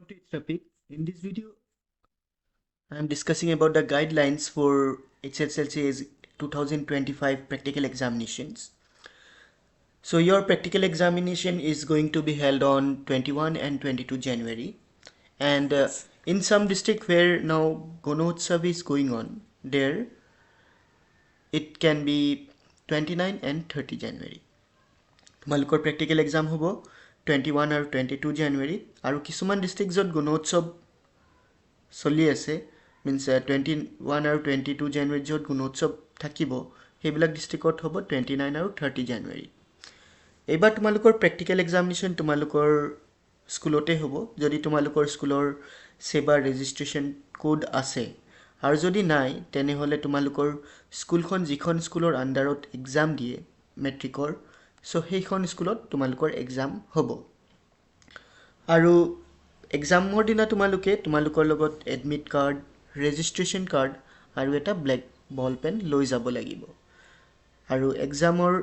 to ItzRafiq. In this video, I am discussing about the guidelines for Hslc's 2025 practical examinations. So your practical examination is going to be held on 21 and 22 January. And in some district where now Gonotsav is going on, there it can be 29 and 30 January. তোমালোকৰ practical exam হ'ব 21 আৰু 22 January আৰু কিছুমান district যত গুণোৎসৱ চলি আছে means 21 আৰু 22 January যত গুণোৎসৱ থাকিব সেইবিলাক ডিস্ট্ৰিক্টত হ'ব 29 আৰু 30 January এইবাৰ তোমালোকৰ practical examination তোমালোকৰ স্কুলতে হ'ব যদি তোমালোকৰ স্কুলৰ সেবা registration code আছে আৰু যদি নাই তেনেহলে তোমালোকৰ স্কুলখন যিখন স্কুলৰ আন্ডাৰত exam দিয়ে মেট্ৰিকৰ so সেইখন স্কুলত তোমালোকৰ exam হ'ব আৰু examৰ দিনা তোমালোকৰ লগত admit card registration card আৰু এটা black ball pen লৈ যাব লাগিব আৰু examৰ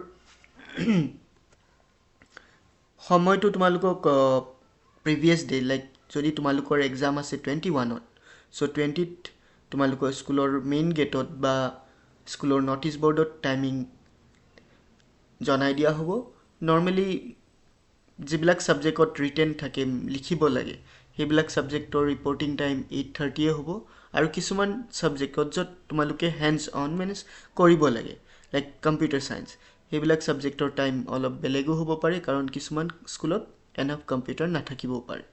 সময়টো তোমালোকক previous day like যদি তোমালোকৰ exam আছে 21 ত so 20 ত তোমালোকৰ স্কুলৰ main gate ত বা স্কুলৰ notice board ত timing জনাই দিয়া হ'ব normally যিবিলাক সাবজেক্টত ৰিটেন থাকে লিখিব লাগে সেইবিলাক সাবজেক্টৰ ৰিপৰ্টিং টাইম 8:30 হ'ব আৰু কিছুমান সাবজেক্টত যত তোমালোকে hands on means কৰিব লাগে লাইক কম্পিউটাৰ সায়েন্স সেইবিলাক সাবজেক্টৰ টাইম অলপ বেলেগো হ'ব পাৰে কাৰণ কিছুমান স্কুলত এনাফ কম্পিউটাৰ নাথাকিব পাৰে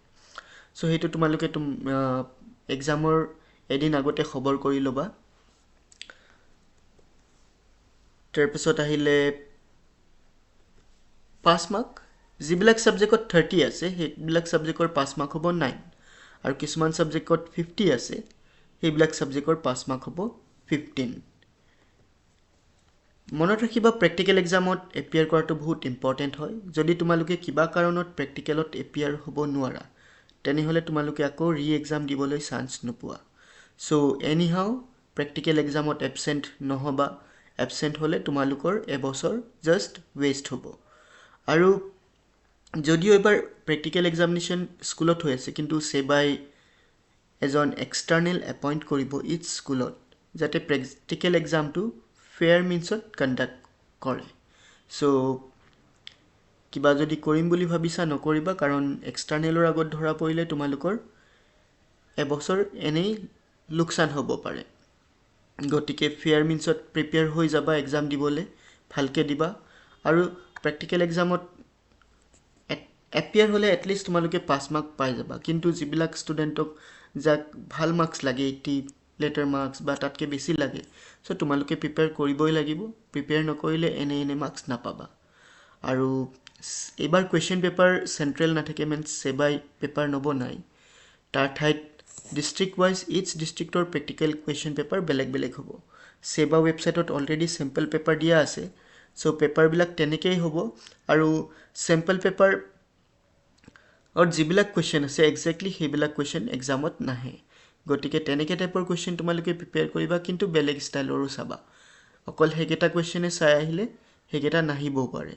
সো হেতু তোমালোকে এক্সামৰ এদিন আগতে খবৰ কৰি লবা তাৰপিছত আহিলে পাস মাৰ্ক যিবিলাক সাবজেক্টত 30 আছে সেইবিলাক সাবজেক্টৰ পাস মাৰ্ক হ'ব 9 আৰু কিছুমান সাবজেক্টত 50 আছে সেইবিলাক সাবজেক্টৰ পাস মাৰ্ক হ'ব 15 মনত ৰাখিবা প্ৰ্যাকটিক্যাল এক্সামত এপিয়াৰ কৰাটো বহুত ইম্পৰ্টেন্ট হয় যদি তোমালোকে কিবা কাৰণত প্ৰ্যাকটিক্যালত এপিয়াৰ হ'ব নোৱাৰা তেনেহলে তোমালোকে আকৌ ৰি এক্সাম দিবলৈ চান্স নোপোৱা সো এনিহাউ প্ৰ্যাকটিক্যাল এক্সামত এবসেন্ট নহবা এবসেন্ট হলে তোমালোকৰ এবছৰ জাস্ট ওয়েস্ট হ'ব আৰু যদিও এবাৰ প্ৰ্যাকটিক্যাল এক্সামিনেশন স্কুলত হৈ আছে কিন্তু সেবাই এজন এক্সটাৰ্নেল এপইন্ট কৰিব ইচ স্কুলত যাতে প্ৰ্যাকটিক্যাল এক্সামটো ফেয়াৰ মিন্সত কন্ডাক্ট কৰে সো কিবা যদি কৰিম বুলি ভাবিছা নকৰিবা কাৰণ এক্সটাৰ্নেলৰ আগত ধৰা পৰিলে তোমালোকৰ এবছৰ এনেই লোকসান হ'ব পাৰে গতিকে ফেয়াৰ মিন্সত প্ৰিপেয়াৰ হৈ যাবা এক্সাম দিবলৈ ভালকে দিবা আৰু প্ৰ্যাকটিক্যাল এক্সামত এপিয়াৰ হলে এটলিষ্ট তোমালোকে পাস মাৰ্ক পাই যাবা কিন্তু যিবিলাক ষ্টুডেন্টক যাক ভাল মাৰ্কস লাগে 80 লেটাৰ মাৰ্কস বা তাতকে বেছি লাগে সো তোমালোকে প্ৰিপেয়াৰ কৰিবই লাগিব প্ৰিপেয়াৰ নকৰিলে এনে মাৰ্কস নাপাবা আৰু এবাৰ কোৱেশ্চন পেপাৰ সেন্ট্ৰেল নাথাকে means সেবাই পেপাৰ নবনাই তাৰ ঠাইত ডিস্ট্ৰিক্ট ওয়াইজ ইচ ডিস্ট্ৰিক্টৰ প্ৰ্যাকটিক্যাল কোৱেশ্চন পেপাৰ বেলেগ হ'ব সেবা ওয়েবসাইটত অলৰেডি স্যাম্পল পেপাৰ দিয়া আছে সো পেপাৰ বিলাক তেনেকেই হ'ব আৰু স্যাম্পল পেপাৰ और যিবিলাক কোৱেশ্চন আছে এক্স্যাক্টলি সেইবিলাক কোৱেশ্চন এক্সামত নাহে গতিকে তেনেকে টাইপৰ কোৱেশ্চন তোমালোকে প্ৰিপেয়াৰ কৰিবা কিন্তু বেলেগ ষ্টাইলৰো চাবা অকল হেগেটা কোৱেশ্চনে চাই আহিলে হেগেটা নাহিবও পাৰে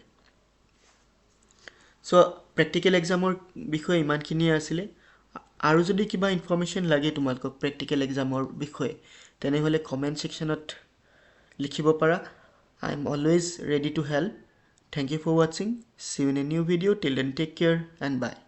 সো প্ৰ্যাকটিক্যাল এক্সামৰ বিষয়ে ইমানখিনি আছিল আৰু যদি কিবা ইনফৰমেশন লাগে তোমালোকক প্ৰ্যাকটিক্যাল এক্সামৰ বিষয়ে তেনেহলে কমেন্ট সেকশনত লিখিব পাৰা I am always ready to help. Thank you for watching. See you in a new video. Till then, take care and bye.